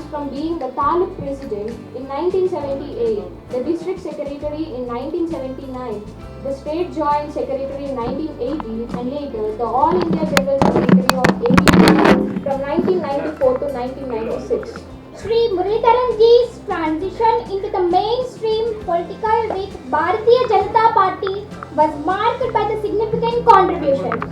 from being the Taluk president in 1978, the district secretary in 1979, the state joint secretary in 1980, and later the All India General Secretary of AP from 1994 to 1996. Shri Muraleedharan ji's transition into the mainstream political with Bharatiya Janata Party was marked by the significant contributions.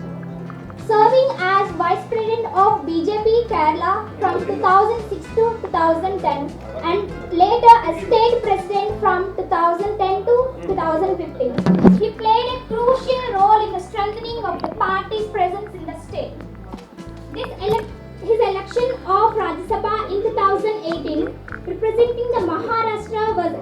Serving as Vice President of BJP Kerala from 2006 to 2010 and later as State President from 2010 to 2015. He played a crucial role in the strengthening of the party's presence in the state. His election of Rajya Sabha in 2018, representing the Maharashtra, was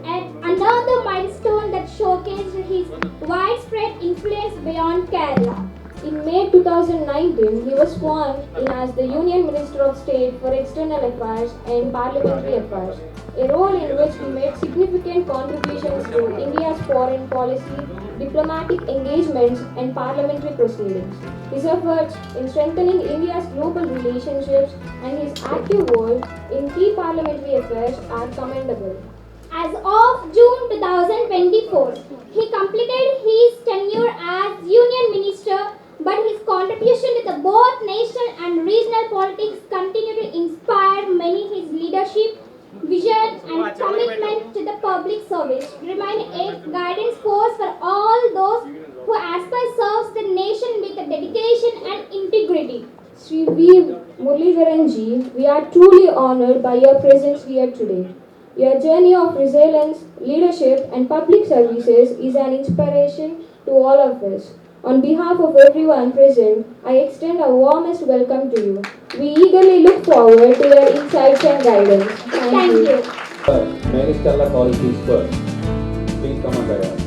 another milestone that showcased his widespread influence beyond Kerala. In May 2019, he was sworn in as the Union Minister of State for External Affairs and Parliamentary Affairs, a role in which he made significant contributions to India's foreign policy, diplomatic engagements, and parliamentary proceedings. His efforts in strengthening India's global relationships and his active role in key parliamentary affairs are commendable. As of June 2024, he completed his tenure as Union Minister, but his contribution to the both national and regional politics continue to inspire many. His leadership, vision and commitment to the public service remain a guidance force for all those who aspire to serve the nation with dedication and integrity. Shri V.Muraleedharan ji, we are truly honored by your presence here today. Your journey of resilience, leadership and public services is an inspiration to all of us. On behalf of everyone present, I extend our warmest welcome to you. We eagerly look forward to your insights and guidance. Thank you. Ministerial College is first. Please come on there.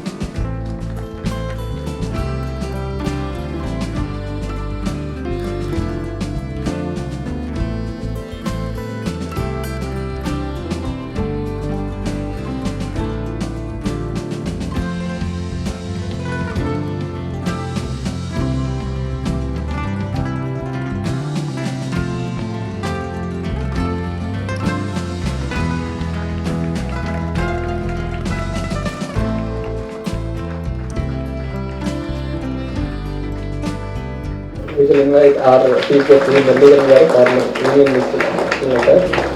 We shall invite our chief guest, V.Muraleedharan Garu, our Union Minister.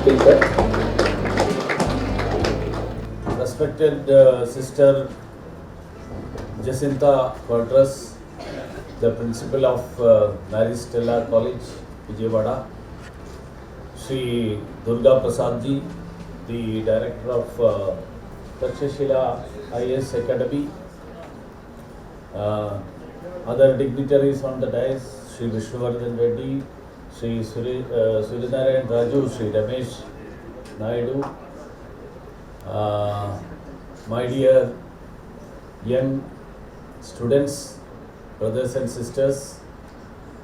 Please, sir. Respected Sister Jacinta Quadras, the Principal of Mary Stella College, Vijayawada, Shri Durga Prasad ji, the Director of Takshashila IAS Academy, other dignitaries on the dais, Shri Vishnuvardan Reddy, Shri Surinarayan Raju, Shri Ramesh Naidu, my dear young students, brothers and sisters,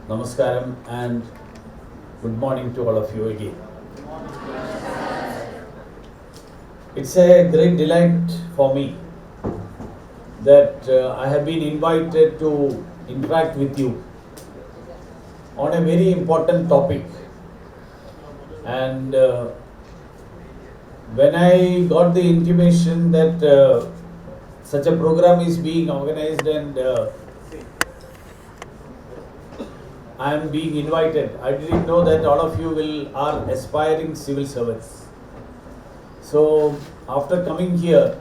Namaskaram and good morning to all of you again. It's a great delight for me that I have been invited to interact with you on a very important topic. And when I got the intimation that such a program is being organized and I am being invited, I didn't know that all of you are aspiring civil servants. So after coming here,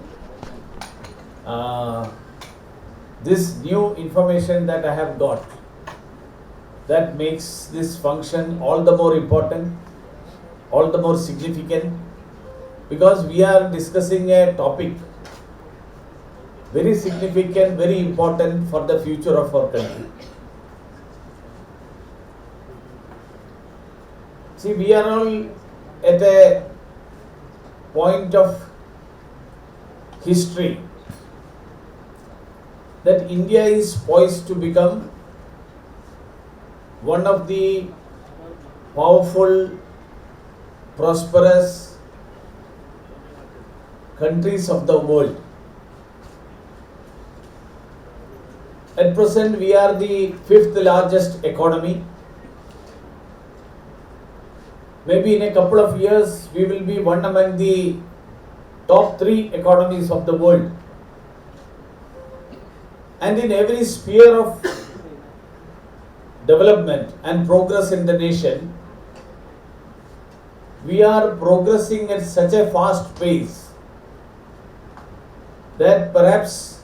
this new information that I have got, that makes this function all the more important, all the more significant, because we are discussing a topic very significant, very important for the future of our country. See, we are all at a point of history that India is poised to become one of the powerful, prosperous countries of the world. At present, we are the 5th largest economy. maybe in a couple of years we will be one among the top 3 economies of the world. And in every sphere of development and progress in the nation, we are progressing at such a fast pace that perhaps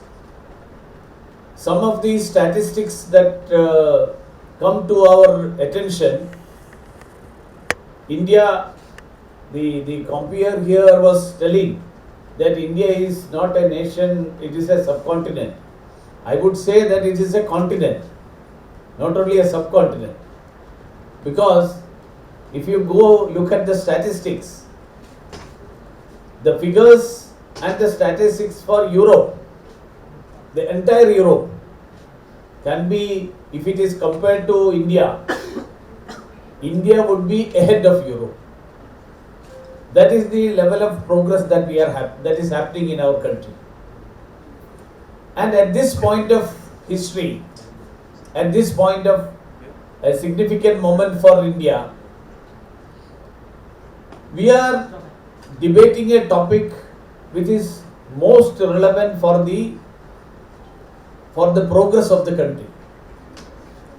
some of these statistics that come to our attention, India, the compeer here was telling that India is not a nation, it is a subcontinent. I would say that it is a continent, not only a subcontinent. Because if you go look at the statistics, the figures and the statistics for Europe, the entire Europe can be, if it is compared to India, India would be ahead of Europe. That is the level of progress that that is happening in our country. And at this point of history, at this point of a significant moment for India, we are debating a topic which is most relevant for the progress of the country.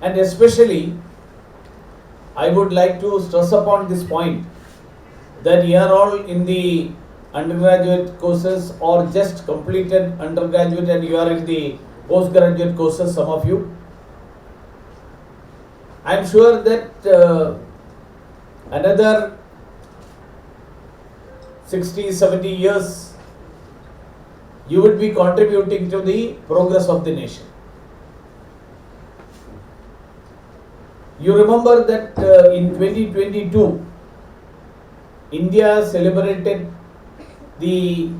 And especially, I would like to stress upon this point that you are all in the undergraduate courses or just completed undergraduate and you are in the postgraduate courses, some of you. I am sure that another 60, 70 years you would be contributing to the progress of the nation. You remember that in 2022, India celebrated the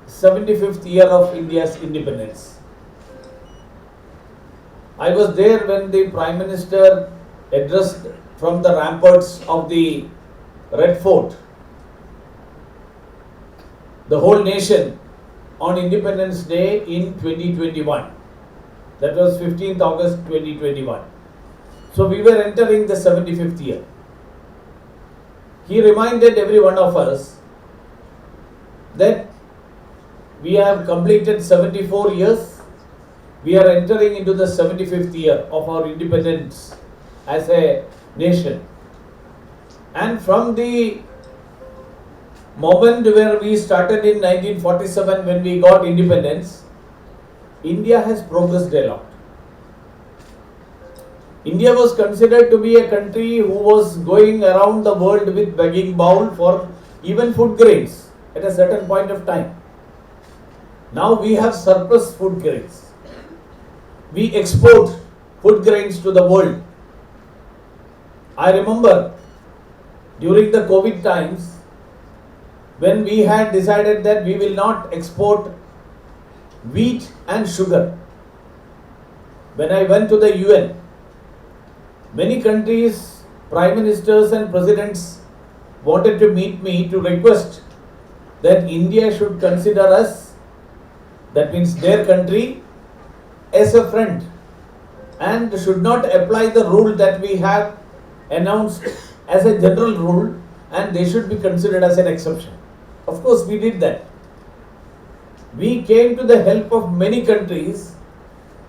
75th year of India's independence. I was there when the Prime Minister addressed from the ramparts of the Red Fort the whole nation on Independence Day in 2021. That was 15th August 2021. So we were entering the 75th year. He reminded every one of us that we have completed 74 years. We are entering into the 75th year of our independence as a nation. And from the moment where we started in 1947 when we got independence, India has progressed a lot. India was considered to be a country who was going around the world with begging bowl for even food grains at a certain point of time. Now we have surplus food grains. We export food grains to the world. I remember during the COVID times when we had decided that we will not export wheat and sugar. When I went to the UN, many countries, prime ministers and presidents wanted to meet me to request that India should consider us, that means their country, as a friend and should not apply the rule that we have announced as a general rule and they should be considered as an exception. Of course, we did that. We came to the help of many countries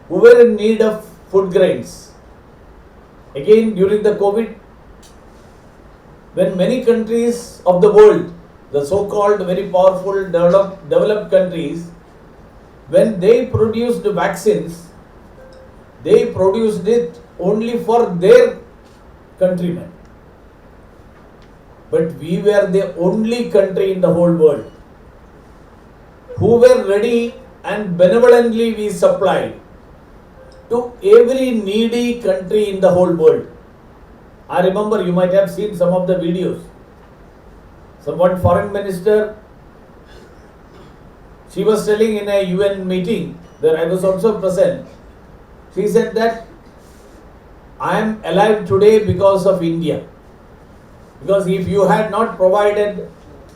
who were in need of food grains. Again, during the COVID, when many countries of the world, the so-called very powerful developed countries, when they produced vaccines, they produced it only for their countrymen. But we were the only country in the whole world who were ready and benevolently we supplied to every needy country in the whole world. I remember you might have seen some of the videos. One foreign minister, she was telling in a UN meeting where I was also present, she said that I am alive today because of India. Because if you had not provided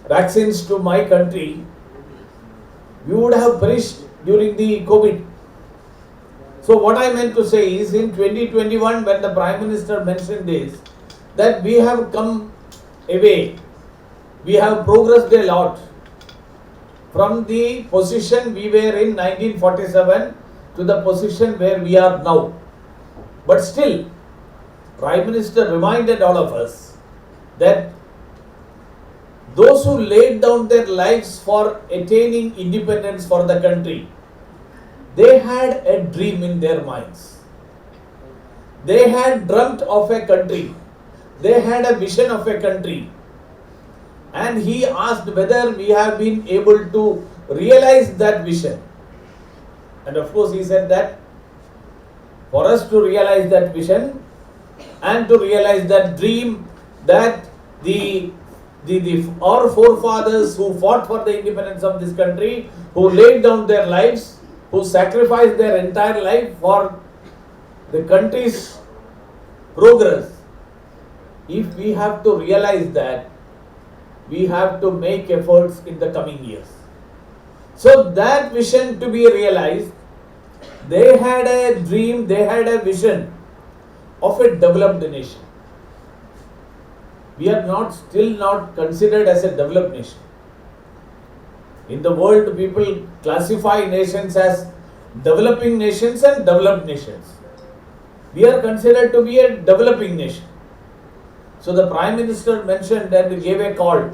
vaccines to my country, we would have perished during the COVID. So what I meant to say is in 2021 when the Prime Minister mentioned this, that we have come away. We have progressed a lot from the position we were in 1947 to the position where we are now. But still, Prime Minister reminded all of us that those who laid down their lives for attaining independence for the country, they had a dream in their minds. They had dreamt of a country. They had a vision of a country. And he asked whether we have been able to realize that vision. And of course he said that for us to realize that vision and to realize that dream, that our forefathers who fought for the independence of this country, who laid down their lives, who sacrificed their entire life for the country's progress, if we have to realize that, we have to make efforts in the coming years. So that vision to be realized, they had a dream, they had a vision of a developed nation. We are still not considered as a developed nation. In the world, people classify nations as developing nations and developed nations. We are considered to be a developing nation. So the Prime Minister mentioned and gave a call.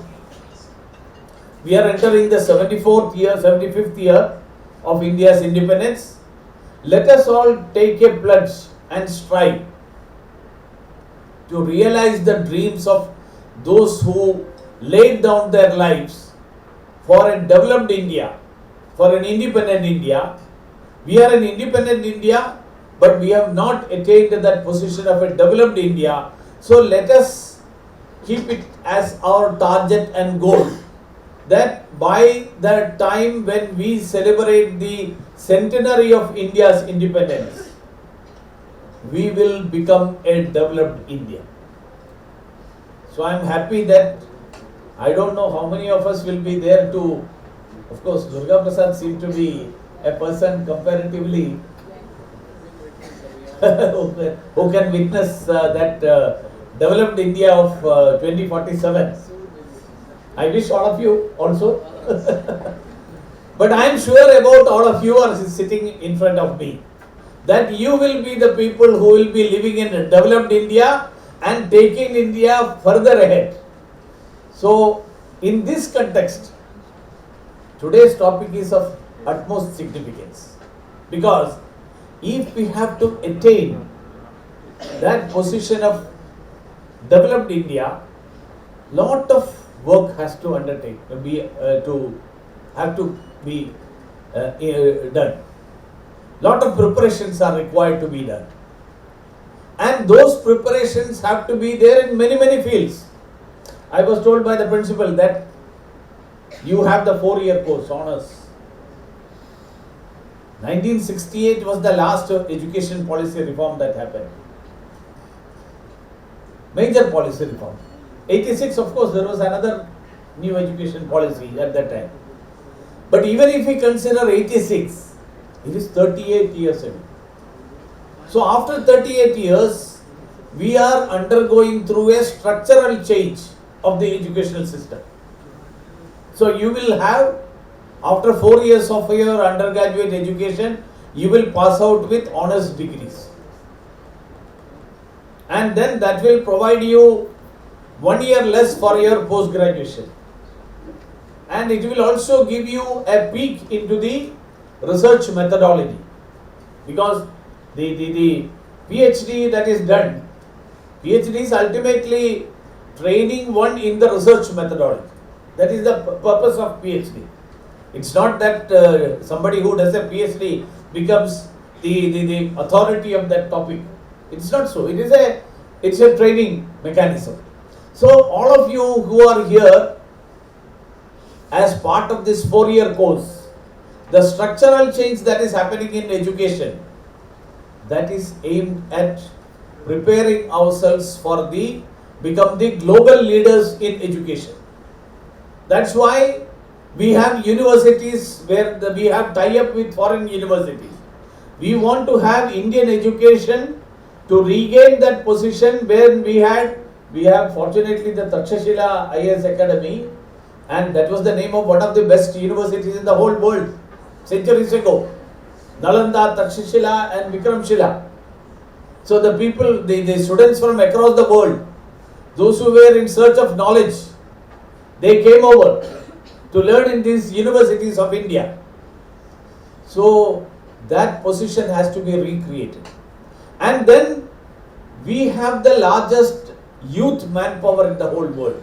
We are entering the 75th year of India's independence. Let us all take a pledge and strive to realize the dreams of those who laid down their lives for a developed India, for an independent India. We are an independent India, but we have not attained that position of a developed India. So let us keep it as our target and goal, that by the time when we celebrate the centenary of India's independence, we will become a developed India. So I am happy that I don't know how many of us will be there to, of course, Durga Prasad seemed to be a person comparatively who can witness that developed India of 2047. I wish all of you also. But I am sure about all of you are sitting in front of me, that you will be the people who will be living in a developed India and taking India further ahead. So, in this context, today's topic is of utmost significance, because if we have to attain that position of developed India, lot of work has to undertake, be done. Lot of preparations are required to be done, and those preparations have to be there in many fields. I was told by the principal that you have the 4-year course, honors. 1968 was the last education policy reform that happened. Major policy reform. 86, of course, there was another new education policy at that time. But even if we consider 86, it is 38 years ago. So after 38 years, we are undergoing through a structural change of the educational system. So you will have, after 4 years of your undergraduate education, you will pass out with honors degrees. And then that will provide you 1 year less for your post-graduation. And it will also give you a peek into the research methodology, because the PhD that is done, PhD is ultimately training one in the research methodology. That is the purpose of PhD. It's not that somebody who does a PhD becomes the authority of that topic. It's not so. It's a training mechanism. So all of you who are here as part of this 4-year course, the structural change that is happening in education, that is aimed at preparing ourselves for become the global leaders in education. That's why we have universities where we have tie-up with foreign universities. We want to have Indian education to regain that position where we had we have fortunately the Takshashila IAS Academy, and that was the name of one of the best universities in the whole world centuries ago. Nalanda, Takshashila and Vikramshila. So the people, the students from across the world, those who were in search of knowledge, they came over to learn in these universities of India. So that position has to be recreated. And then we have the largest youth manpower in the whole world.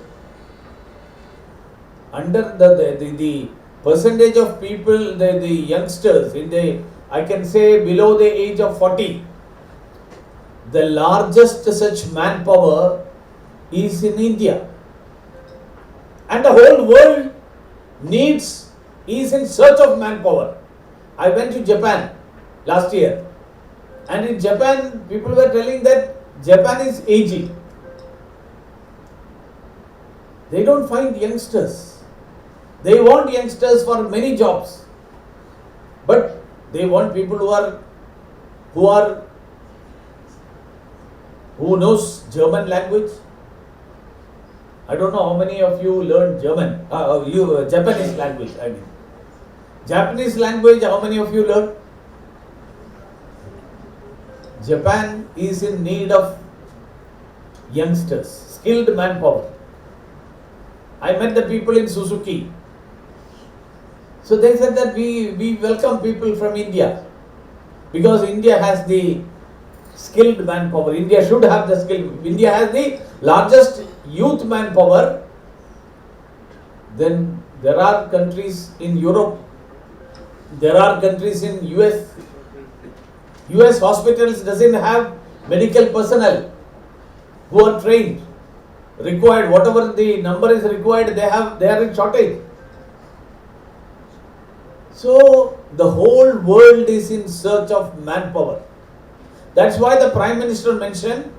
Under the percentage of people, the youngsters in the, I can say below the age of 40, the largest such manpower is in India. And the whole world is in search of manpower. I went to Japan last year, and in Japan people were telling that Japan is aging. They don't find youngsters. They want youngsters for many jobs, but they want people who knows German language. I don't know how many of you learned German, Japanese language. I mean, Japanese language. How many of you learned? Japan is in need of youngsters, skilled manpower. I met the people in Suzuki. So they said that we welcome people from India because India has the skilled manpower. India should have the skill. India has the largest youth manpower. Then there are countries in Europe, there are countries in US. US hospitals doesn't have medical personnel who are trained, required, whatever the number is required, they are in shortage. So the whole world is in search of manpower. That's why the Prime Minister mentioned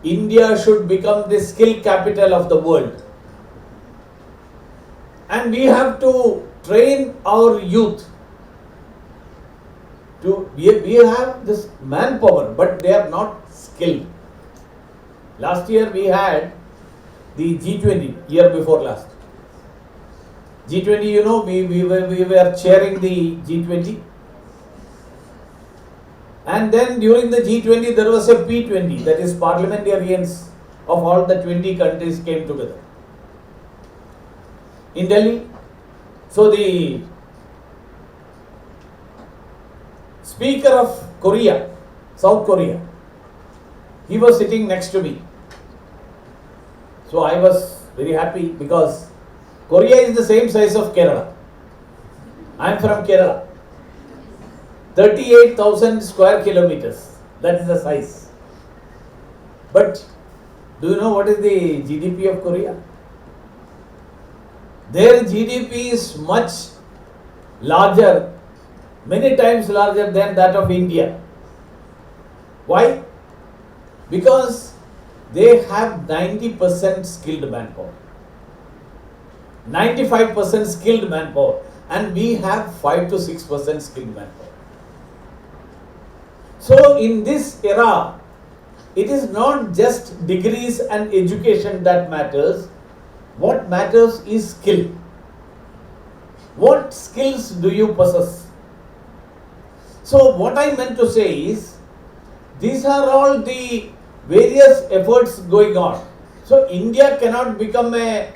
India should become the skill capital of the world. And we have to train our youth. We have this manpower, but they are not skilled. Last year we had the G20, year before last. G20, you know, we were chairing the G20. And then during the G20 there was a P20, that is parliamentarians of all the 20 countries came together in Delhi. So the Speaker of Korea, South Korea, he was sitting next to me. So I was very happy because Korea is the same size of Kerala. I am from Kerala. 38,000 square kilometers. That is the size. But do you know what is the GDP of Korea? Their GDP is much larger, many times larger than that of India. Why? Because they have 90% skilled manpower, 95% skilled manpower, and we have 5 to 6% skilled manpower. So in this era, it is not just degrees and education that matters. What matters is skill. What skills do you possess? So what I meant to say is, these are all the various efforts going on. So India cannot become a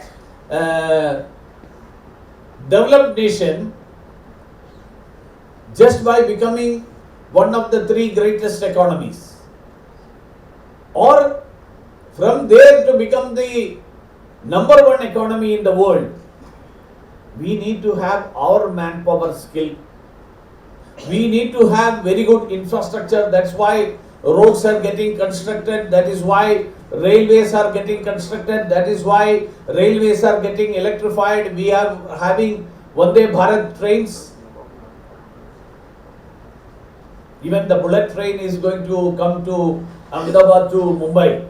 developed nation just by becoming one of the 3 greatest economies, or from there to become the number 1 economy in the world. We need to have our manpower skill. We need to have very good infrastructure. That's why roads are getting constructed. That is why railways are getting constructed. That is why railways are getting electrified. We are having Vande Bharat trains. Even the bullet train is going to come to Ahmedabad to Mumbai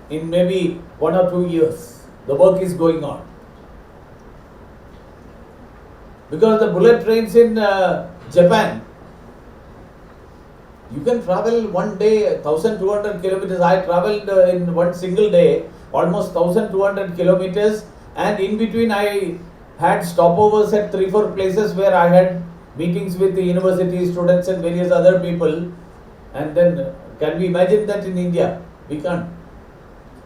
in maybe 1 or 2 years. The work is going on. Because the bullet trains in Japan, you can travel one day 1,200 kilometers. I traveled in one single day almost 1200 kilometers, and in between I had stopovers at 3-4 places where I had meetings with the university students and various other people. And then can we imagine that in India? We can't.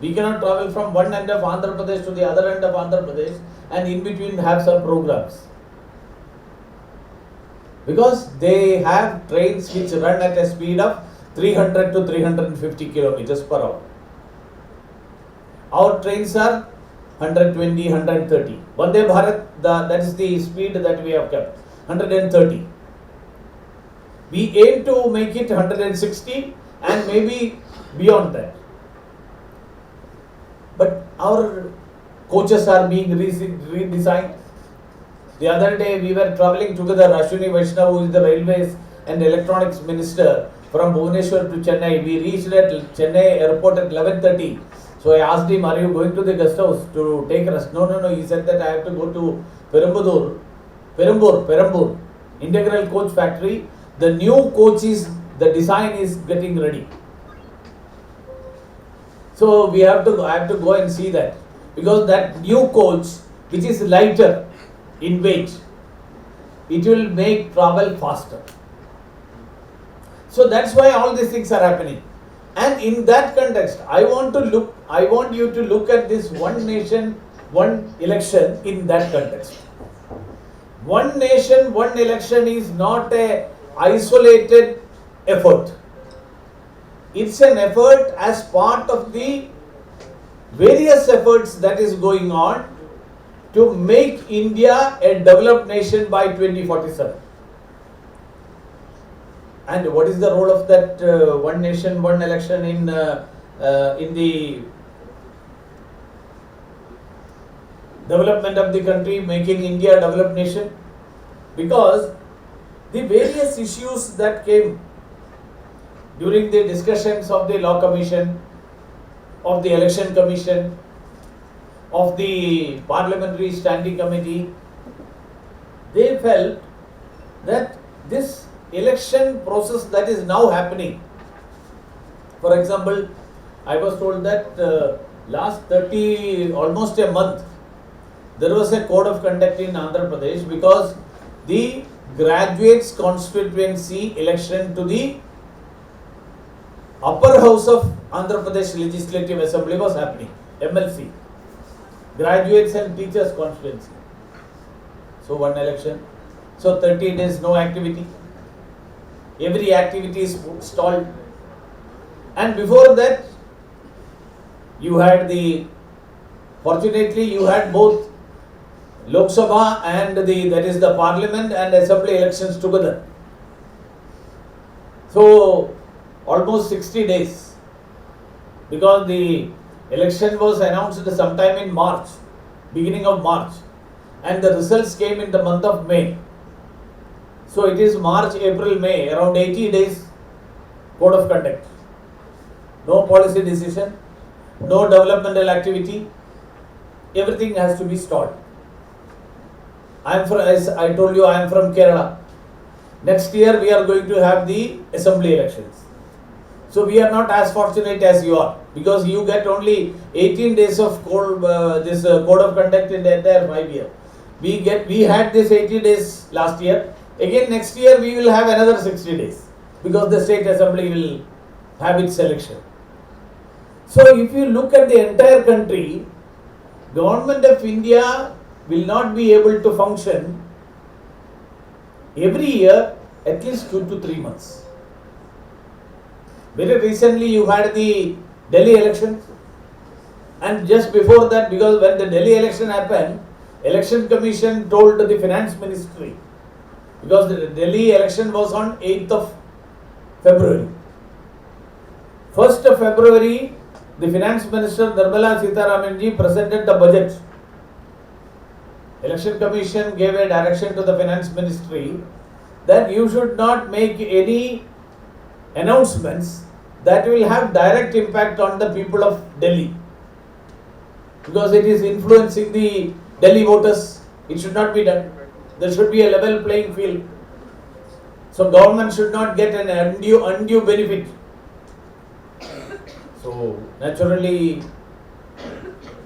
We cannot travel from one end of Andhra Pradesh to the other end of Andhra Pradesh and in between have some programs. Because they have trains which run at a speed of 300 to 350 kilometers per hour. Our trains are 120, 130. Vande Bharat, that is the speed that we have kept, 130. We aim to make it 160 and maybe beyond that. But our coaches are being redesigned. The other day we were travelling together, Ashwini Vaishnav, who is the railways and electronics minister, from Bhubaneswar to Chennai. We reached at Chennai airport at 11:30. So I asked him, are you going to the guest house to take rest? No. He said that I have to go to Perambur, Integral Coach Factory. The new coach the design is getting ready. So I have to go and see that, because that new coach, which is lighter in weight, it will make travel faster. So that's why all these things are happening. And in that context, I want you to look at this one nation, one election in that context. One nation, one election is not an isolated effort. It's an effort as part of the various efforts that is going on to make India a developed nation by 2047. And what is the role of that one nation, one election in the development of the country, making India a developed nation? Because the various issues that came during the discussions of the Law Commission, of the Election Commission, of the Parliamentary Standing Committee, they felt that this election process that is now happening, for example, I was told that last almost a month, there was a code of conduct in Andhra Pradesh because the graduates constituency election to the upper house of Andhra Pradesh Legislative Assembly was happening, MLC, graduates and teachers constituency. So one election, so 30 days no activity, every activity is stalled. And before that, fortunately you had both Lok Sabha and that is the Parliament and Assembly elections together. So almost 60 days, because the election was announced sometime in March, beginning of March, and the results came in the month of May. So it is March, April, May, around 80 days code of conduct. No policy decision, no developmental activity, everything has to be stalled. As I told you, I am from Kerala. Next year we are going to have the assembly elections. So we are not as fortunate as you are, because you get only 18 days of code of conduct in the entire 5 year. We had this 80 days last year. Again next year we will have another 60 days, because the state assembly will have its election. So if you look at the entire country, Government of India will not be able to function every year at least 2 to 3 months. Very recently you had the Delhi elections, and just before that, because when the Delhi election happened, Election Commission told the Finance Ministry, because the Delhi election was on 8th of February. 1st of February, the Finance Minister Nirmala Sitharaman ji presented the budget. Election Commission gave a direction to the Finance Ministry that you should not make any announcements that will have direct impact on the people of Delhi, because it is influencing the Delhi voters. It should not be done. There should be a level playing field. So government should not get an undue benefit. So naturally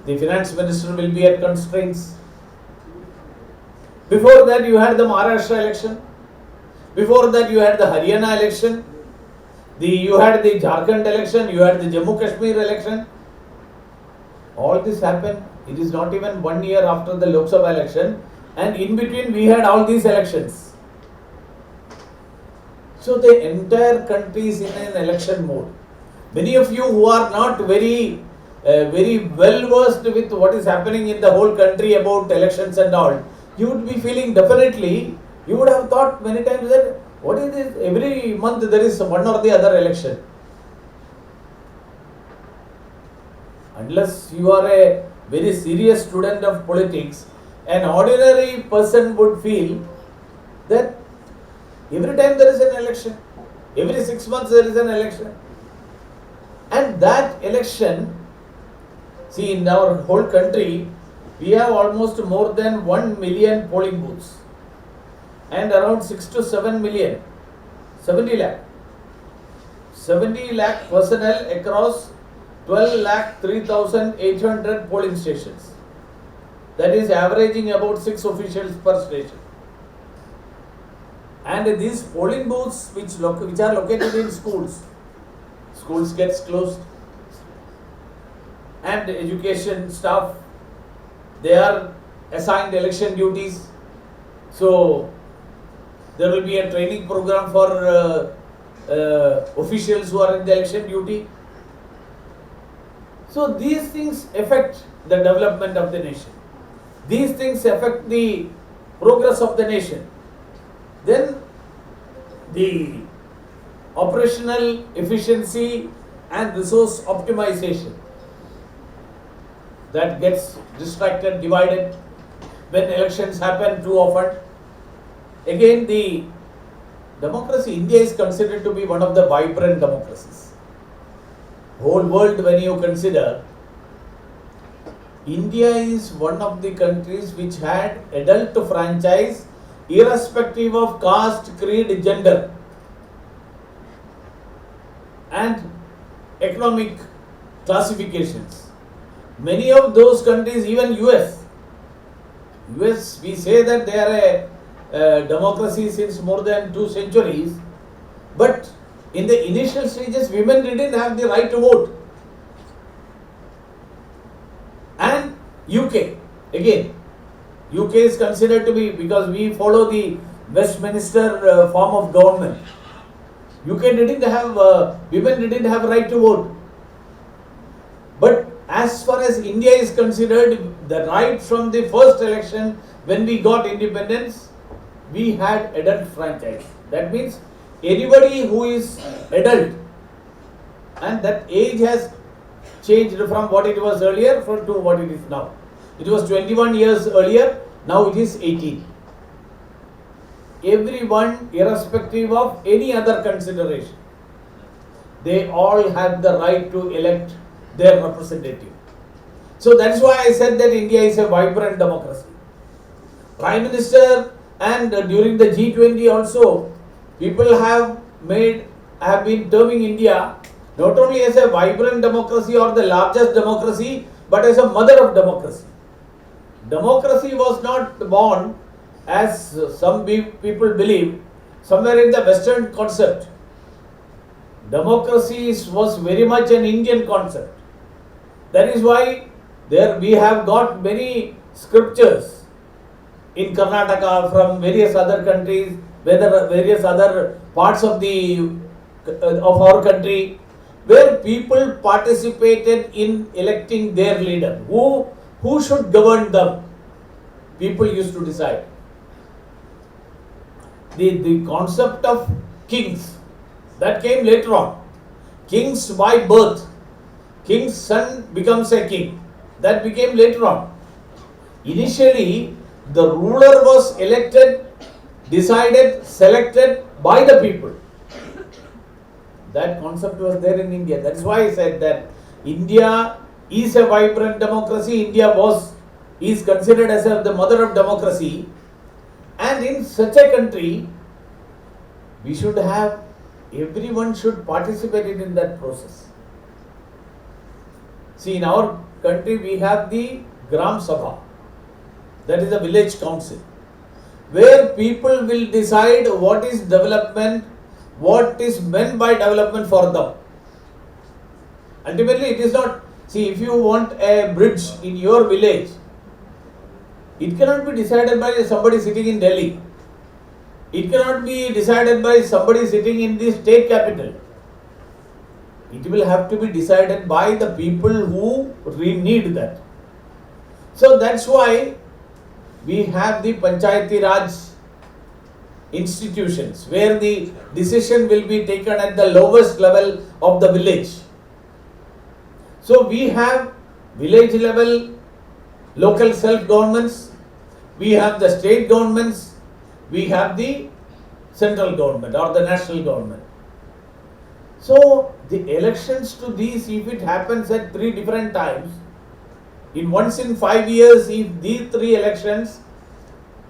The finance minister will be at constraints. Before that you had the Maharashtra election. Before that you had the Haryana election. You had the Jharkhand election. You had the Jammu Kashmir election. All this happened. It is not even 1 year after the Lok Sabha election, and in between we had all these elections. So the entire country is in an election mode. Many of you who are not very well versed with what is happening in the whole country about elections and all, you would be feeling definitely, you would have thought many times that what is this? Every month there is one or the other election. Unless you are a very serious student of politics, an ordinary person would feel that every time there is an election, every 6 months there is an election. And that election, see, in our whole country, we have almost more than 1 million polling booths and around 6 to 7 million, 70 lakh. 70 lakh personnel across 12 lakh 3,800 polling stations. That is averaging about 6 officials per station. And these polling booths which are located in schools gets closed, and education staff, they are assigned election duties. So there will be a training program for officials who are in the election duty. So these things affect the development of the nation. These things affect the progress of the nation. Then the operational efficiency and resource optimization, that gets distracted, divided when elections happen too often. Again, the democracy, India is considered to be one of the vibrant democracies. Whole world, when you consider, India is one of the countries which had adult franchise irrespective of caste, creed, gender and economic classifications. Many of those countries, even US, we say that they are a democracy since more than 2 centuries, but in the initial stages, women didn't have the right to vote. And UK, again, UK is considered to be, because we follow the Westminster form of government, UK didn't have, women didn't have right to vote. But as far as India is considered, the right from the first election when we got independence, we had adult franchise. That means anybody who is adult, and that age has changed from what it was earlier to what it is now. It was 21 years earlier, now it is 18. Everyone, irrespective of any other consideration, they all have the right to elect their representative. So that's why I said that India is a vibrant democracy. Prime Minister, and during the G20 also, people have been terming India not only as a vibrant democracy or the largest democracy, but as a mother of democracy. Democracy was not born, as some people believe, somewhere in the Western concept. Democracy was very much an Indian concept. That is why we have got many scriptures in Karnataka from various other countries, various other parts of our country, where people participated in electing their leader. Who should govern them? People used to decide. The concept of kings, that came later on. Kings by birth. King's son becomes a king. That became later on. Initially, the ruler was elected, decided, selected by the people. That concept was there in India. That is why I said that India is a vibrant democracy. India is considered as the mother of democracy. And in such a country, everyone should participate in that process. See, in our country we have the Gram Sabha, that is a village council, where people will decide what is development, what is meant by development for them. Ultimately, it is not, see, if you want a bridge in your village, it cannot be decided by somebody sitting in Delhi. It cannot be decided by somebody sitting in the state capital. It will have to be decided by the people who need that. So that's why we have the Panchayati Raj institutions, where the decision will be taken at the lowest level of the village. So we have village level local self-governments, we have the state governments, we have the central government or the national government. So the elections to these, if it happens at 3 different times, in once in 5 years, if these 3 elections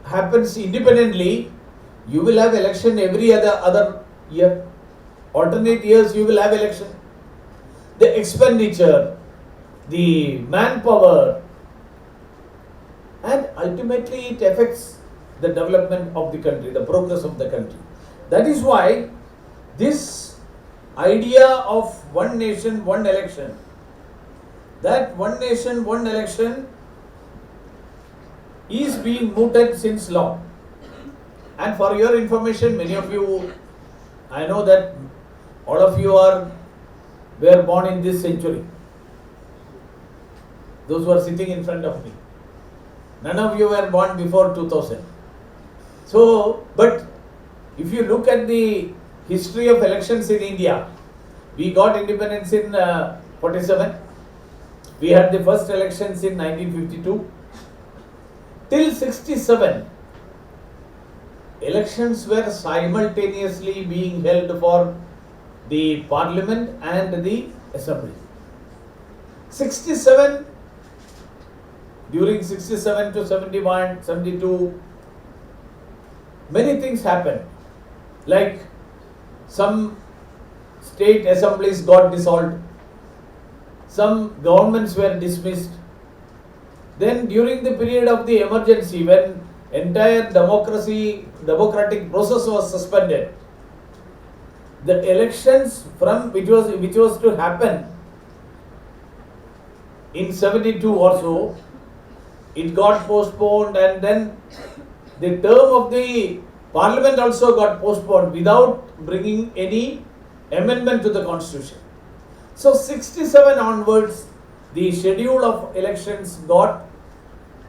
happens independently, you will have election every other year. Alternate years you will have election. The expenditure, the manpower, and ultimately it affects the development of the country, the progress of the country. That is why this idea of one nation, one election, that one nation, one election is being mooted since long. And for your information, many of you, I know that all of you were born in this century. Those who are sitting in front of me. None of you were born before 2000. So, but if you look at the history of elections in India, we got independence in 47. We had the first elections in 1952. Till 67, elections were simultaneously being held for the parliament and the assembly. 67, during 67 to 71, 72, many things happened. Like some state assemblies got dissolved, some governments were dismissed. Then during the period of the emergency, when entire democratic process was suspended, the elections from which was to happen in 72 or so, it got postponed, and then the term of the parliament also got postponed without bringing any amendment to the constitution. So 67 onwards, the schedule of elections got,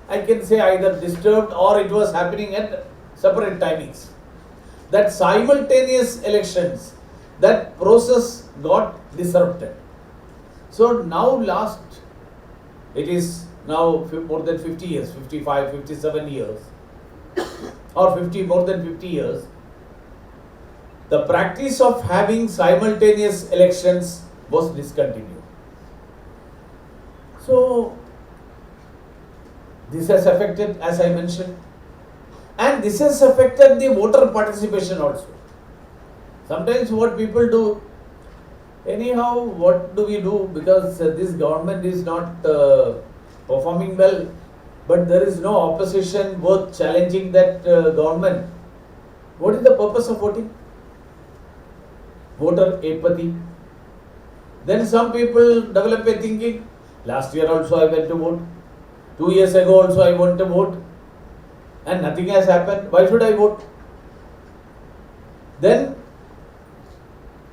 I can say, either disturbed or it was happening at separate timings. That simultaneous elections, that process got disrupted. So now it is now more than 50 years, 55, 57 years, or more than 50 years, the practice of having simultaneous elections was discontinued. So this has affected, as I mentioned, and this has affected the voter participation also. Sometimes what people do, anyhow, what do we do, because this government is not performing well, but there is no opposition worth challenging that government. What is the purpose of voting? Voter apathy. Then some people develop a thinking, last year also I went to vote, 2 years ago also I went to vote, and nothing has happened, why should I vote? Then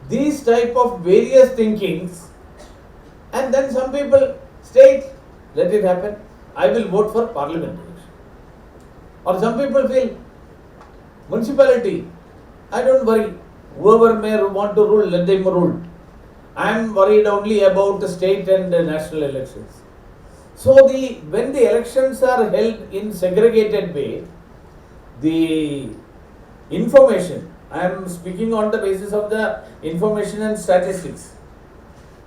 these type of various thinkings, and then some people state, let it happen, I will vote for parliament election. Or some people feel, municipality, I don't worry, whoever may want to rule, let them rule. I am worried only about the state and the national elections. So when the elections are held in segregated way, the information, I am speaking on the basis of the information and statistics,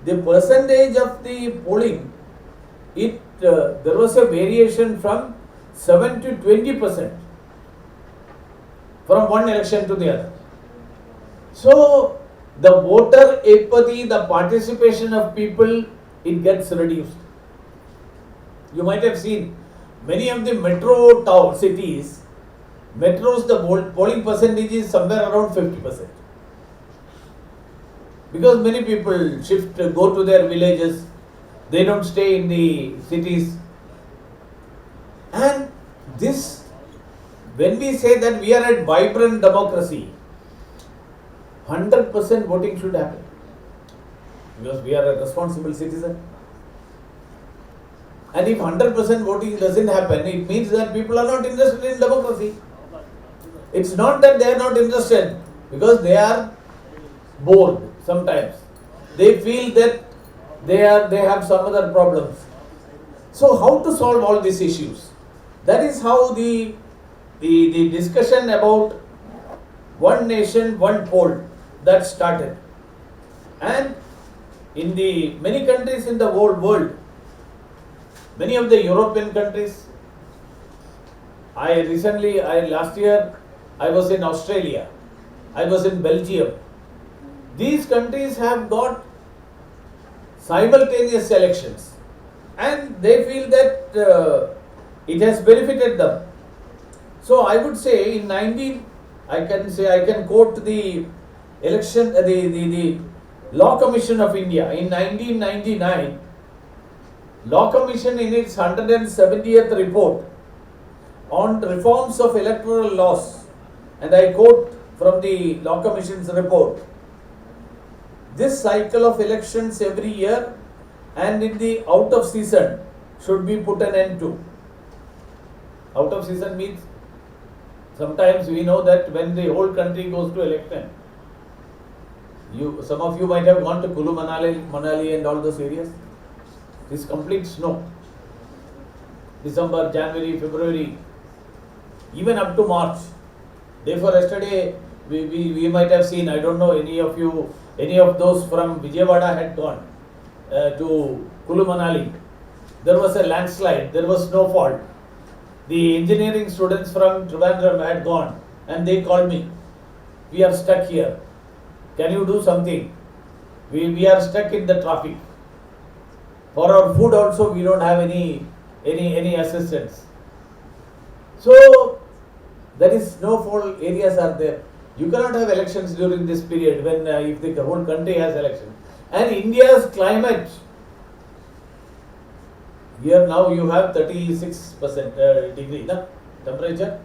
the percentage of the polling, there was a variation from 7 to 20% from one election to the other. So the voter apathy, the participation of people, it gets reduced. You might have seen many of the metro town cities, metros, the polling percentage is somewhere around 50%. Because many people go to their villages, they don't stay in the cities. And this, when we say that we are a vibrant democracy, 100% voting should happen. Because we are a responsible citizen. And if 100% voting doesn't happen, it means that people are not interested in democracy. It's not that they are not interested, because they are bored sometimes. They feel that they have some other problems. So how to solve all these issues? That is how the discussion about one nation, one poll that started. And in the many countries in the world, many of the European countries, last year I was in Australia, I was in Belgium. These countries have got simultaneous elections and they feel that it has benefited them. So I would say I can quote the election, the Law Commission of India in 1999. Law Commission in its 170th report on reforms of electoral laws, and I quote from the Law Commission's report, this cycle of elections every year and in the out of season should be put an end to. Out of season means sometimes we know that when the whole country goes to election, some of you might have gone to Kulu Manali and all those areas. It's complete snow. December, January, February, even up to March. Therefore, yesterday we might have seen, I don't know, any of those from Vijayawada had gone to Kulu Manali. There was a landslide, there was snowfall. The engineering students from Trivandrum had gone and they called me. We are stuck here. Can you do something? We are stuck in the traffic. For our food also we don't have any assistance. So there is snowfall areas are there. You cannot have elections during this period when if the whole country has elections. And India's climate, here now you have 36% degree temperature.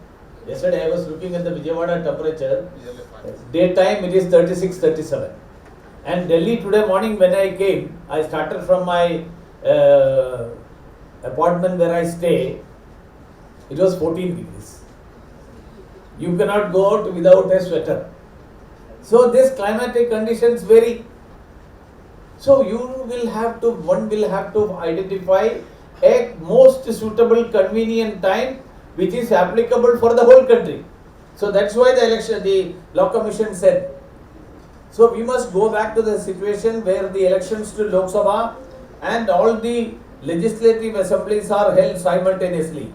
Yesterday I was looking at the Vijayawada temperature. Daytime it is 36, 37. And Delhi today morning when I came, I started from my apartment where I stay. It was 14 degrees. You cannot go out without a sweater. So these climatic conditions vary. So one will have to identify a most suitable, convenient time which is applicable for the whole country. So that's why the Law Commission said. So we must go back to the situation where the elections to Lok Sabha and all the legislative assemblies are held simultaneously.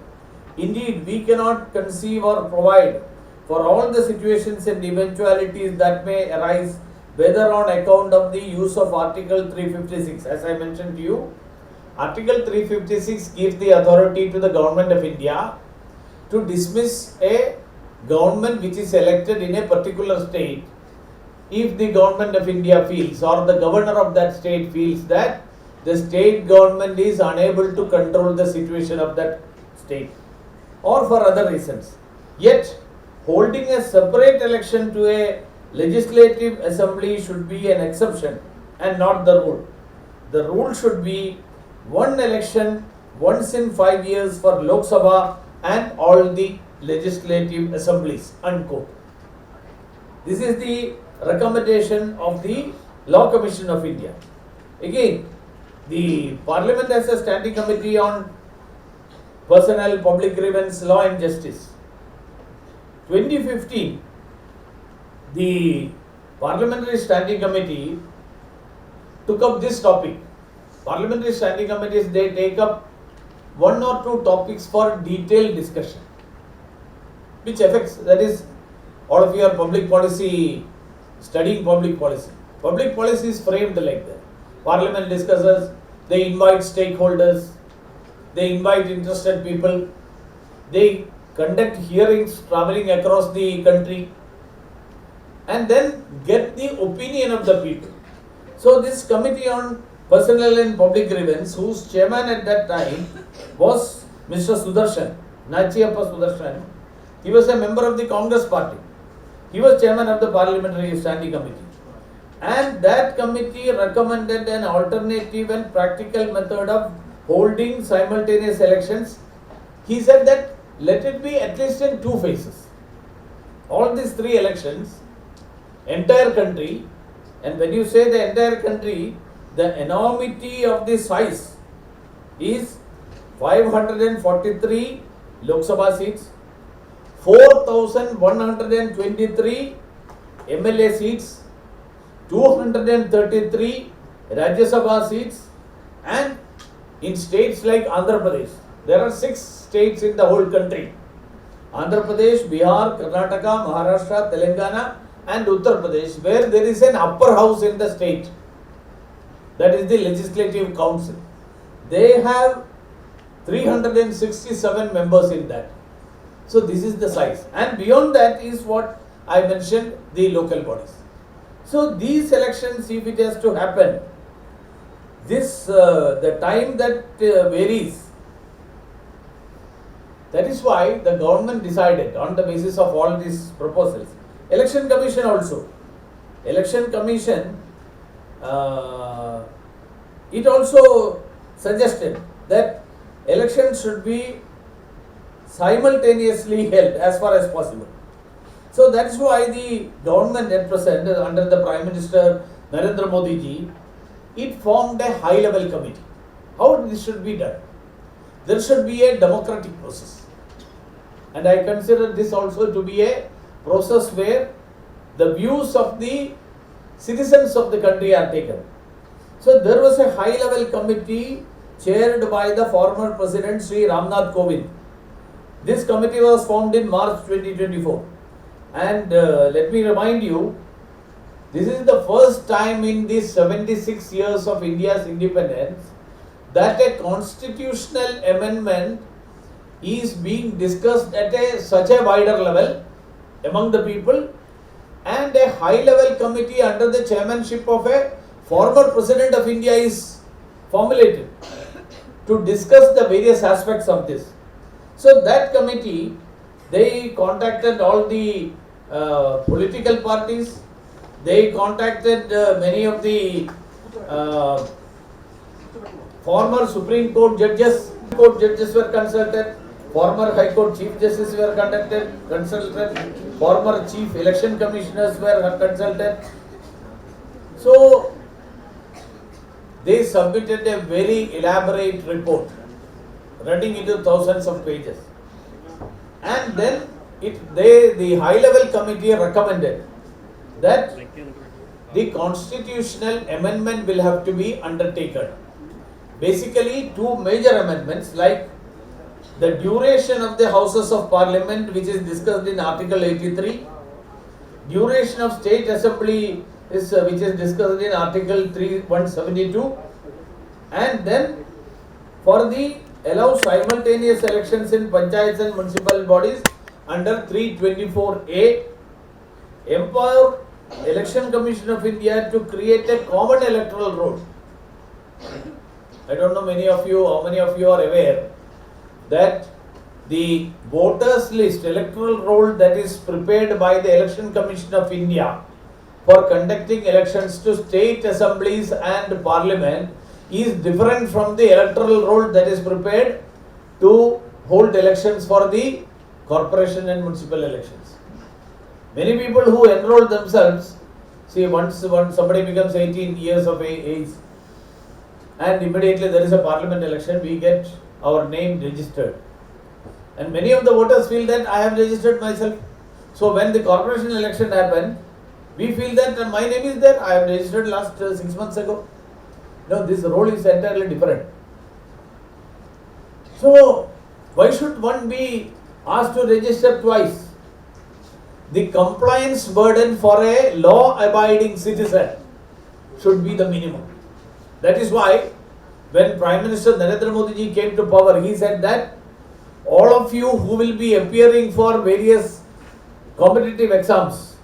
Indeed, we cannot conceive or provide for all the situations and eventualities that may arise, whether on account of the use of Article 356. As I mentioned to you, Article 356 gives the authority to the Government of India to dismiss a government which is elected in a particular state if the Government of India feels or the governor of that state feels that the state government is unable to control the situation of that state or for other reasons. Yet, holding a separate election to a legislative assembly should be an exception and not the rule. The rule should be one election once in 5 years for Lok Sabha and all the legislative assemblies, unquote. This is the recommendation of the Law Commission of India. Again, the Parliament has a standing committee on personnel, public grievance, law and justice. 2015, the Parliamentary Standing Committee took up this topic. Parliamentary Standing Committees, they take up one or two topics for detailed discussion, which affects, that is, all of your public policy, studying public policy. Public policy is framed like that. Parliament discusses, they invite stakeholders, they invite interested people, they conduct hearings traveling across the country, and then get the opinion of the people. So this committee on personal and public grievance, whose chairman at that time was Mr. Sudarshan, Nachiyappa Sudarshan, he was a member of the Congress party. He was chairman of the Parliamentary Standing Committee. And that committee recommended an alternative and practical method of holding simultaneous elections. He said that let it be at least in 2 phases. All these 3 elections, entire country, and when you say the entire country, the enormity of the size is 543 Lok Sabha seats, 4,123 MLA seats, 233 Rajya Sabha seats, and in states like Andhra Pradesh, there are 6 states in the whole country. Andhra Pradesh, Bihar, Karnataka, Maharashtra, Telangana and Uttar Pradesh, where there is an upper house in the state, that is the Legislative Council. They have 367 members in that. So this is the size, and beyond that is what I mentioned, the local bodies. So these elections, if it has to happen, this the time that varies. That is why the government decided on the basis of all these proposals. Election Commission also. Election Commission, it also suggested that elections should be simultaneously held as far as possible. So that is why the government at present, under the Prime Minister Narendra Modi ji, it formed a high level committee. How this should be done? There should be a democratic process. And I consider this also to be a process where the views of the citizens of the country are taken. So there was a high level committee chaired by the former President Sri Ramnath Kovind. This committee was formed in March 2024. And let me remind you, this is the first time in these 76 years of India's independence that a constitutional amendment is being discussed at such a wider level among the people, and a high level committee under the chairmanship of a former President of India is formulated to discuss the various aspects of this. So that committee, they contacted all the political parties, they contacted many of the former Supreme Court judges were consulted, former High Court Chief Justices were consulted, former Chief Election Commissioners were consulted. So they submitted a very elaborate report running into thousands of pages, and then the high level committee recommended that the constitutional amendment will have to be undertaken. Basically 2 major amendments, like the duration of the Houses of Parliament, which is discussed in Article 83, duration of State Assembly is which is discussed in Article 172, and then for the allow simultaneous elections in panchayats and municipal bodies under 324A, empower Election Commission of India to create a common electoral roll. I don't know how many of you are aware that the voters list, electoral roll that is prepared by the Election Commission of India for conducting elections to state assemblies and parliament is different from the electoral roll that is prepared to hold elections for the corporation and municipal elections. Many people who enroll themselves, see, once somebody becomes 18 years of age and immediately there is a parliament election, we get our name registered. And many of the voters feel that I have registered myself. So when the corporation election happened, we feel that my name is there, I have registered last 6 months ago. No, this role is entirely different. So why should one be asked to register twice? The compliance burden for a law-abiding citizen should be the minimum. That is why when Prime Minister Narendra Modi ji came to power, he said that all of you who will be appearing for various competitive exams,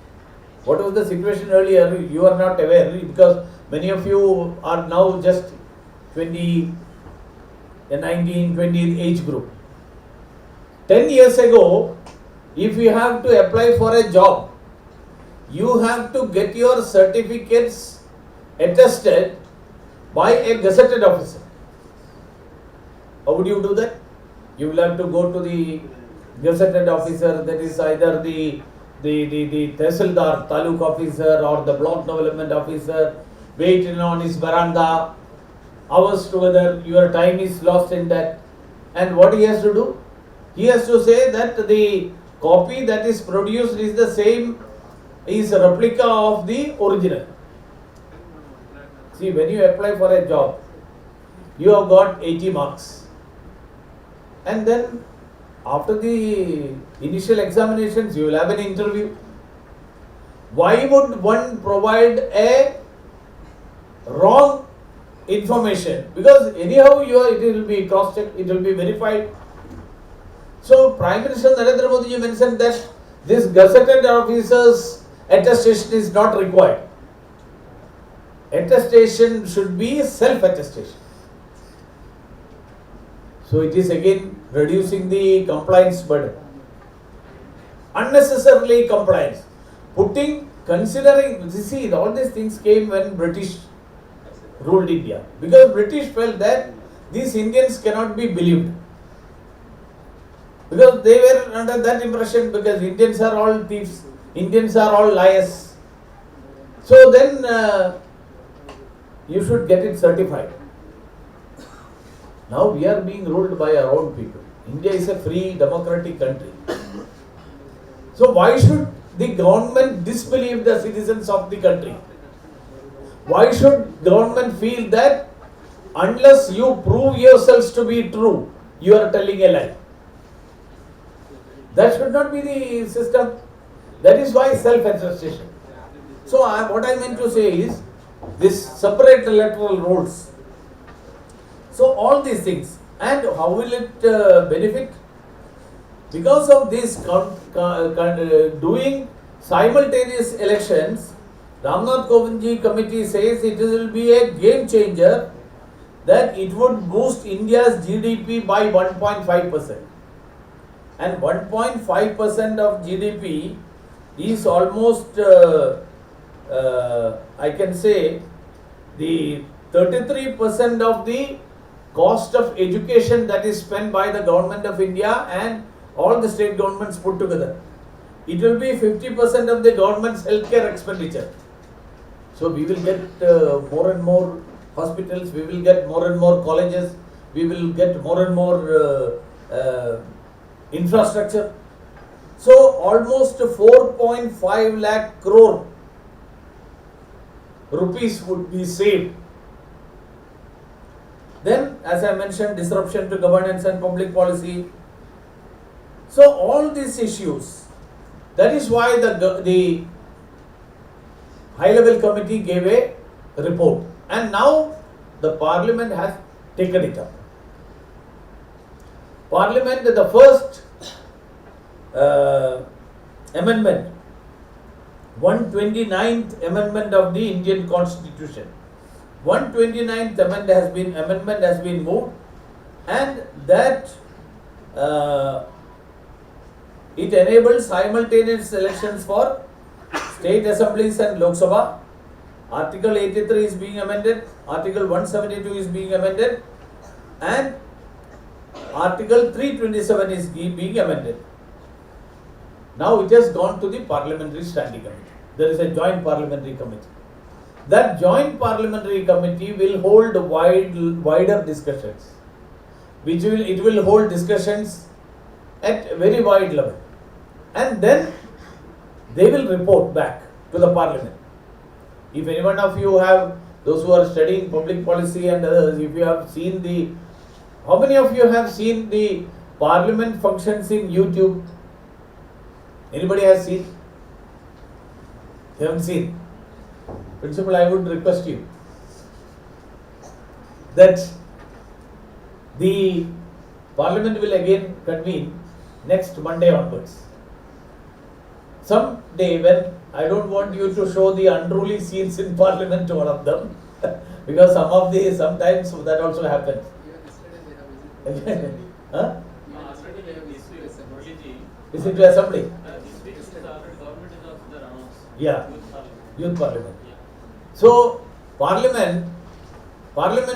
what was the situation earlier, you are not aware because many of you are now just 20, 19, 20 age group. 10 years ago, if you have to apply for a job, you have to get your certificates attested by a gazetted officer. How would you do that? You will have to go to the gazetted officer, that is either the Tehsildar, Taluk officer or the block development officer, wait on his veranda, hours together, your time is lost in that. And what he has to do? He has to say that the copy that is produced is the same, is a replica of the original. See, when you apply for a job, you have got 80 marks. And then after the initial examinations, you will have an interview. Why would one provide a wrong information? Because anyhow it will be cross-checked, it will be verified. So Prime Minister Narendra Modi ji mentioned that this gazetted officer's attestation is not required. Attestation should be self-attestation. So it is again reducing the compliance burden. Unnecessarily compliance. Considering, see, all these things came when British ruled India. Because British felt that these Indians cannot be believed. Because they were under that impression, because Indians are all thieves, Indians are all liars. So then you should get it certified. Now we are being ruled by our own people. India is a free democratic country. So why should the government disbelieve the citizens of the country? Why should government feel that unless you prove yourselves to be true, you are telling a lie? That should not be the system. That is why self-attestation. So what I meant to say is this separate electoral rolls. So all these things, and how will it benefit? Because of this doing simultaneous elections, Ramnath Kovindji committee says it will be a game changer, that it would boost India's GDP by 1.5%. And 1.5% of GDP is almost, I can say, the 33% of the cost of education that is spent by the government of India and all the state governments put together. It will be 50% of the government's healthcare expenditure. So we will get more and more hospitals, we will get more and more colleges, we will get more and more infrastructure. So almost 4.5 lakh crore rupees would be saved. Then, as I mentioned, disruption to governance and public policy. So all these issues, that is why the high-level committee gave a report, and now the Parliament has taken it up. Parliament, the first amendment, 129th amendment of the Indian Constitution. 129th amendment has been moved, and that it enables simultaneous elections for state assemblies and Lok Sabha. Article 83 is being amended, Article 172 is being amended, and Article 327 is being amended. Now it has gone to the Parliamentary Standing Committee. There is a joint parliamentary committee. That joint parliamentary committee will hold wider discussions, it will hold discussions at very wide level, and then they will report back to the Parliament. If any one of you have, those who are studying public policy and others, if you have seen how many of you have seen the Parliament functions in YouTube? Anybody has seen? You haven't seen? Principal, I would request you that The Parliament will again convene next Monday onwards. Some day when I don't want you to show the unruly scenes in Parliament to all of them, because sometimes that also happens. Huh? Is it to assembly? Yeah, youth parliament. So Parliament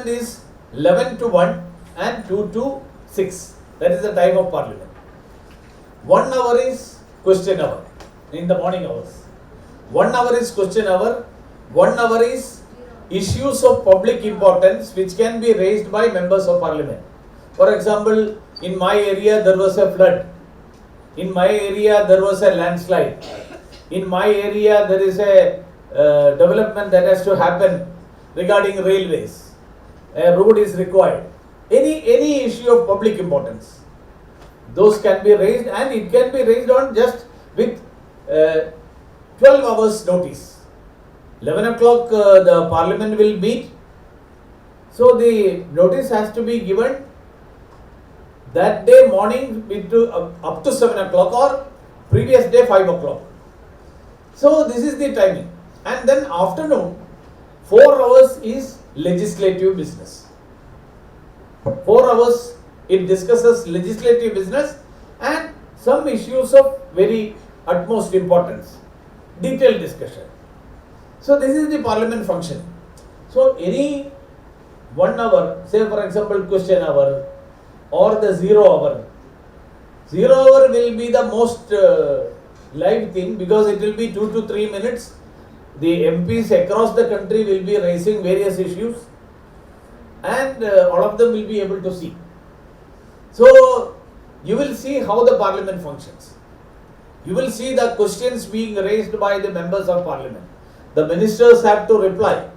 is 11 to 1 and 2 to 6. That is the time of Parliament. 1 hour is question hour in the morning hours. 1 hour is question hour. 1 hour is issues of public importance which can be raised by members of Parliament. For example, in my area there was a flood. In my area there was a landslide. In my area there is a development that has to happen regarding railways. A road is required. Any issue of public importance. Those can be raised, and it can be raised on just with 12 hours notice. 11 o'clock the Parliament will meet. So the notice has to be given that day morning up to 7 o'clock or previous day 5 o'clock. So this is the timing. And then afternoon 4 hours is legislative business. 4 hours it discusses legislative business and some issues of very utmost importance. Detailed discussion. So this is the Parliament function. So any 1 hour, say for example question hour or the 0 hour. 0 hour will be the most live thing because it will be 2 to 3 minutes. The MPs across the country will be raising various issues and all of them will be able to see. So you will see how the Parliament functions. You will see the questions being raised by the members of Parliament. The ministers have to reply.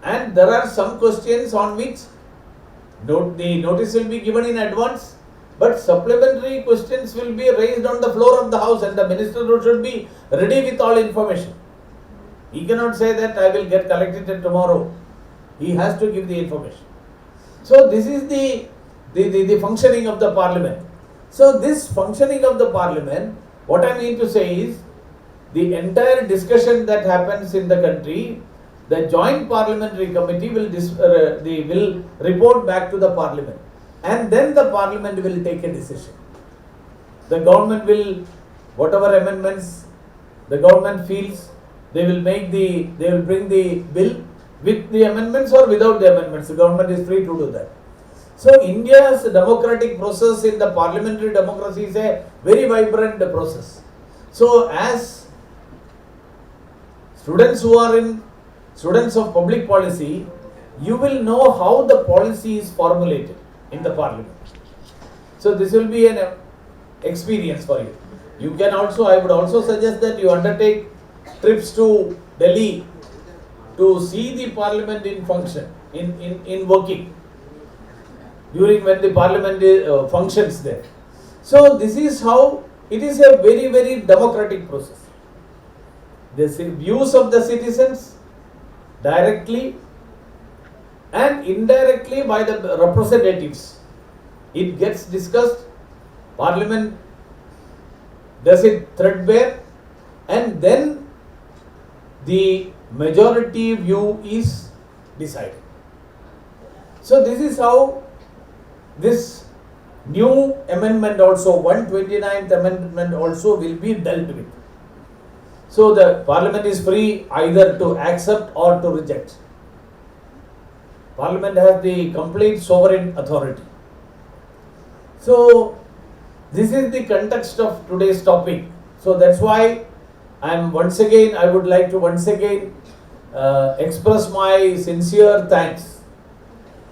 And there are some questions on which the notice will be given in advance, but supplementary questions will be raised on the floor of the House and the minister should be ready with all information. He cannot say that I will get collected tomorrow. He has to give the information. So this is the functioning of the Parliament. So this functioning of the Parliament, what I mean to say is, the entire discussion that happens in the country, the Joint Parliamentary Committee will report back to the Parliament, and then the Parliament will take a decision. The government will, whatever amendments the government feels, they will bring the bill with the amendments or without the amendments. The government is free to do that. So India's democratic process in the parliamentary democracy is a very vibrant process. So as students of public policy, you will know how the policy is formulated in the Parliament. So this will be an experience for you. You can also, I would also suggest that you undertake trips to Delhi to see the Parliament in function, in working, during when the Parliament functions there. So this is how, it is a very, very democratic process. The views of the citizens directly and indirectly by the representatives, it gets discussed. Parliament does it threadbare, and then the majority view is decided. So this is how this new amendment also, 129th amendment also will be dealt with. So the Parliament is free either to accept or to reject. Parliament has the complete sovereign authority. So this is the context of today's topic. So that's why I would like to once again express my sincere thanks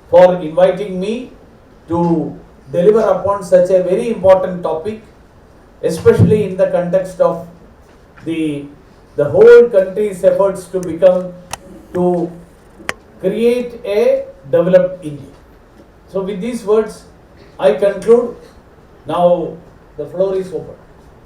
for inviting me to deliver upon such a very important topic, especially in the context of the whole country's efforts to create a developed India. So with these words, I conclude. Now the floor is open.